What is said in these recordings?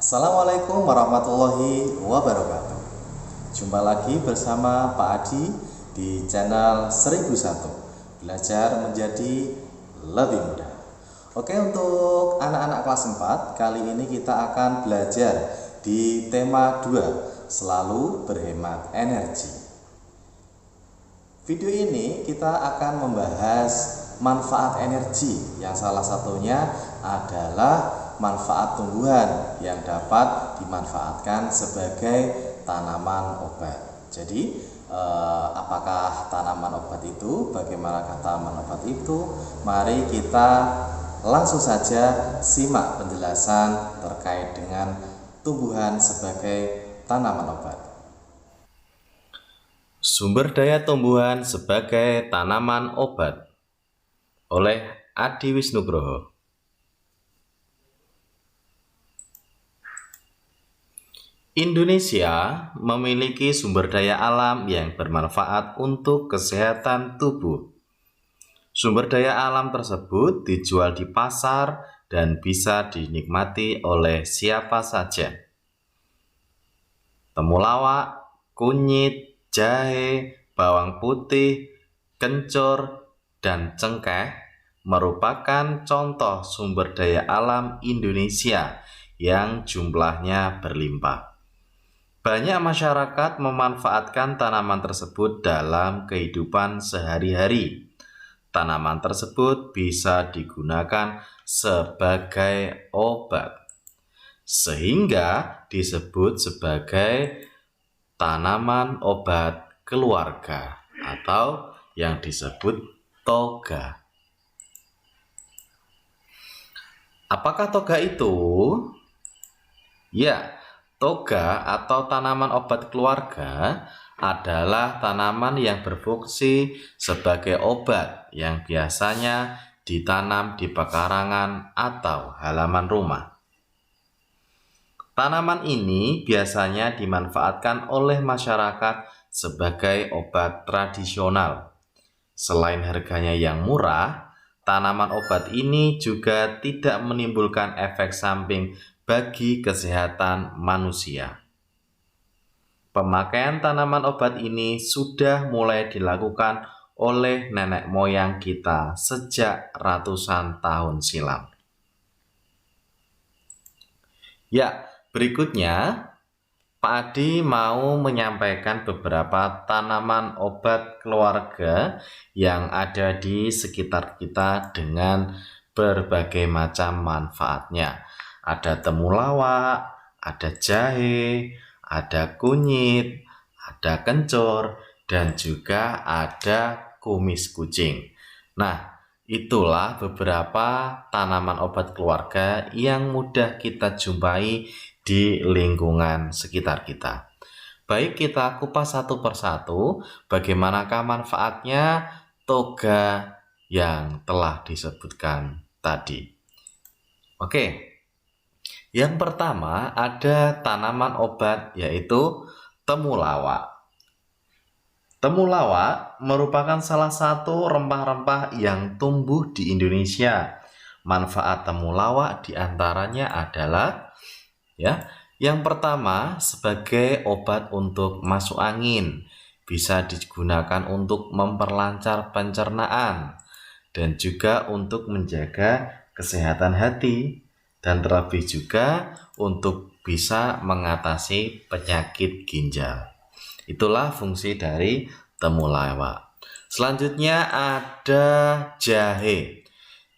Assalamualaikum warahmatullahi wabarakatuh. Jumpa lagi bersama Pak Adi di channel 1001 Belajar Menjadi Lebih Mudah. Oke, untuk anak-anak kelas 4, kali ini kita akan belajar di tema 2, selalu berhemat energi. Video ini kita akan membahas manfaat energi yang salah satunya adalah manfaat tumbuhan yang dapat dimanfaatkan sebagai tanaman obat. Jadi apakah tanaman obat itu? Bagaimanakah tanaman obat itu? Mari kita langsung saja simak penjelasan terkait dengan tumbuhan sebagai tanaman obat. Sumber daya tumbuhan sebagai tanaman obat oleh Adi Wisnugroho. Indonesia memiliki sumber daya alam yang bermanfaat untuk kesehatan tubuh. Sumber daya alam tersebut dijual di pasar dan bisa dinikmati oleh siapa saja. Temulawak, kunyit, jahe, bawang putih, kencur, dan cengkeh merupakan contoh sumber daya alam Indonesia yang jumlahnya berlimpah. Banyak masyarakat memanfaatkan tanaman tersebut dalam kehidupan sehari-hari. Tanaman tersebut bisa digunakan sebagai obat, sehingga disebut sebagai tanaman obat keluarga atau yang disebut toga. Apakah toga itu? Ya, toga atau tanaman obat keluarga adalah tanaman yang berfungsi sebagai obat yang biasanya ditanam di pekarangan atau halaman rumah. Tanaman ini biasanya dimanfaatkan oleh masyarakat sebagai obat tradisional. Selain harganya yang murah, tanaman obat ini juga tidak menimbulkan efek samping bagi kesehatan manusia. Pemakaian tanaman obat ini sudah mulai dilakukan oleh nenek moyang kita sejak ratusan tahun silam. Ya, berikutnya Pak Adi mau menyampaikan beberapa tanaman obat keluarga yang ada di sekitar kita dengan berbagai macam manfaatnya. Ada temulawak, ada jahe, ada kunyit, ada kencur, dan juga ada kumis kucing. Nah, itulah beberapa tanaman obat keluarga yang mudah kita jumpai di lingkungan sekitar kita. Baik, kita kupas satu persatu bagaimanakah manfaatnya toga yang telah disebutkan tadi. Oke. Yang pertama ada tanaman obat yaitu temulawak. Temulawak merupakan salah satu rempah-rempah yang tumbuh di Indonesia. Manfaat temulawak diantaranya adalah yang pertama sebagai obat untuk masuk angin, bisa digunakan untuk memperlancar pencernaan dan juga untuk menjaga kesehatan hati. Dan terlebih juga untuk bisa mengatasi penyakit ginjal. Itulah fungsi dari temulawak. Selanjutnya ada jahe.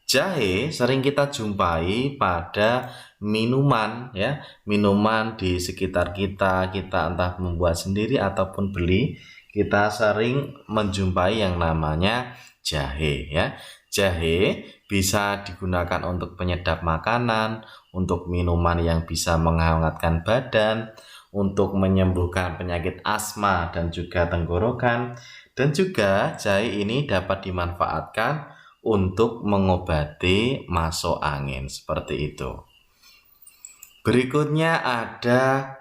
Jahe sering kita jumpai pada minuman minuman di sekitar kita entah membuat sendiri ataupun beli, kita sering menjumpai yang namanya jahe Jahe bisa digunakan untuk penyedap makanan, untuk minuman yang bisa menghangatkan badan, untuk menyembuhkan penyakit asma dan juga tenggorokan, dan juga jahe ini dapat dimanfaatkan untuk mengobati masuk angin seperti itu. Berikutnya ada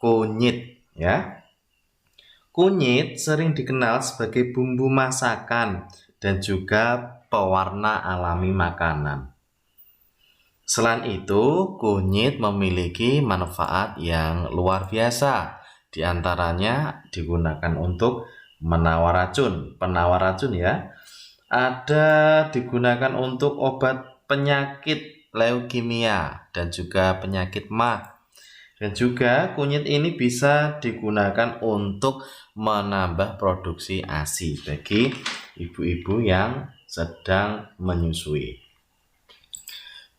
kunyit Kunyit sering dikenal sebagai bumbu masakan dan juga pewarna alami makanan. Selain itu, kunyit memiliki manfaat yang luar biasa. Di antaranya digunakan untuk penawar racun ya. Ada digunakan untuk obat penyakit leukemia dan juga penyakit MAH. Dan juga kunyit ini bisa digunakan untuk menambah produksi ASI bagi ibu-ibu yang sedang menyusui.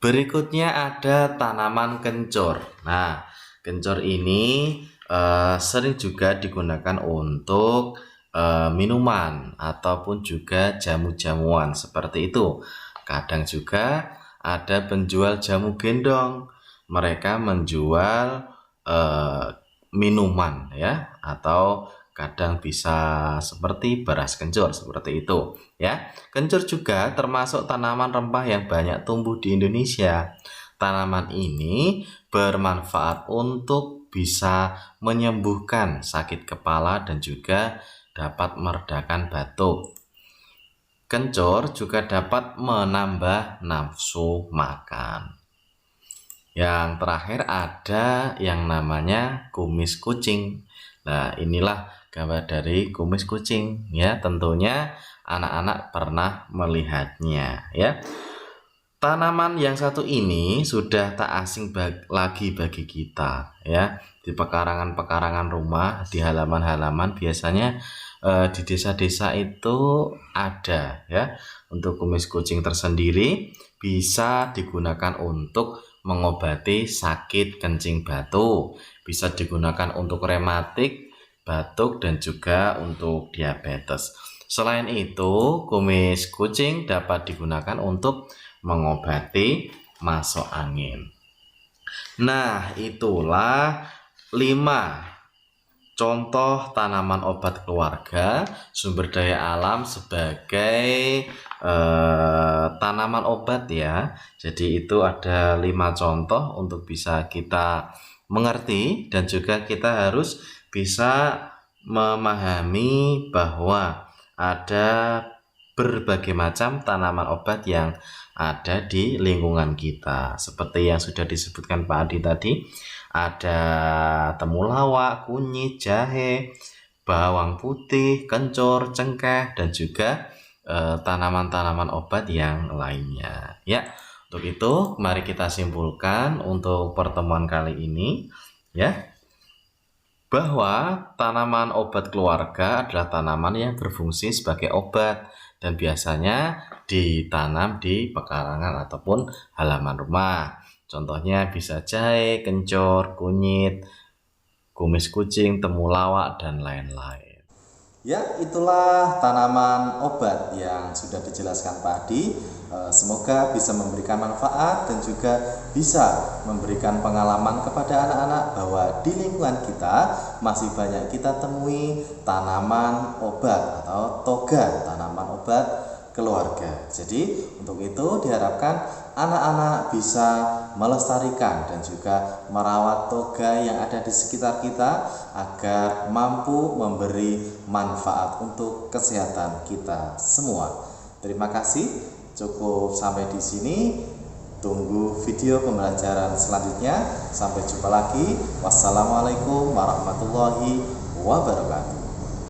Berikutnya ada tanaman kencur. Nah, kencur ini sering juga digunakan untuk minuman ataupun juga jamu-jamuan seperti itu. Kadang juga ada penjual jamu gendong. Mereka menjual minuman ya, atau kadang bisa seperti beras kencur seperti itu ya. Kencur juga termasuk tanaman rempah yang banyak tumbuh di Indonesia. Tanaman ini bermanfaat untuk bisa menyembuhkan sakit kepala dan juga dapat meredakan batuk. Kencur juga dapat menambah nafsu makan. Yang terakhir ada yang namanya kumis kucing. Nah, inilah gambar dari kumis kucing ya. Tentunya anak-anak pernah melihatnya ya. Tanaman yang satu ini sudah tak asing lagi bagi kita ya. Di pekarangan-pekarangan rumah, di halaman-halaman biasanya di desa-desa itu ada ya. Untuk kumis kucing tersendiri bisa digunakan untuk mengobati sakit kencing batu, bisa digunakan untuk rematik, batuk, dan juga untuk diabetes. Selain itu, kumis kucing dapat digunakan untuk mengobati masuk angin. Nah, itulah 5 contoh tanaman obat keluarga sumber daya alam sebagai tanaman obat ya. Jadi itu ada 5 contoh untuk bisa kita mengerti, dan juga kita harus bisa memahami bahwa ada berbagai macam tanaman obat yang ada di lingkungan kita. Seperti yang sudah disebutkan Pak Adi tadi, ada temulawak, kunyit, jahe, bawang putih, kencur, cengkeh, dan juga tanaman-tanaman obat yang lainnya ya. Untuk itu mari kita simpulkan untuk pertemuan kali ini ya, bahwa tanaman obat keluarga adalah tanaman yang berfungsi sebagai obat dan biasanya ditanam di pekarangan ataupun halaman rumah. Contohnya bisa jahe, kencur, kunyit, kumis kucing, temulawak, dan lain-lain. Ya, itulah tanaman obat yang sudah dijelaskan Pak Adi. Semoga bisa memberikan manfaat dan juga bisa memberikan pengalaman kepada anak-anak bahwa di lingkungan kita masih banyak kita temui tanaman obat atau toga tanaman obat keluarga. Jadi untuk itu diharapkan anak-anak bisa melestarikan dan juga merawat toga yang ada di sekitar kita agar mampu memberi manfaat untuk kesehatan kita semua. Terima kasih. Cukup sampai di sini. Tunggu video pembelajaran selanjutnya. Sampai jumpa lagi. Wassalamualaikum warahmatullahi wabarakatuh.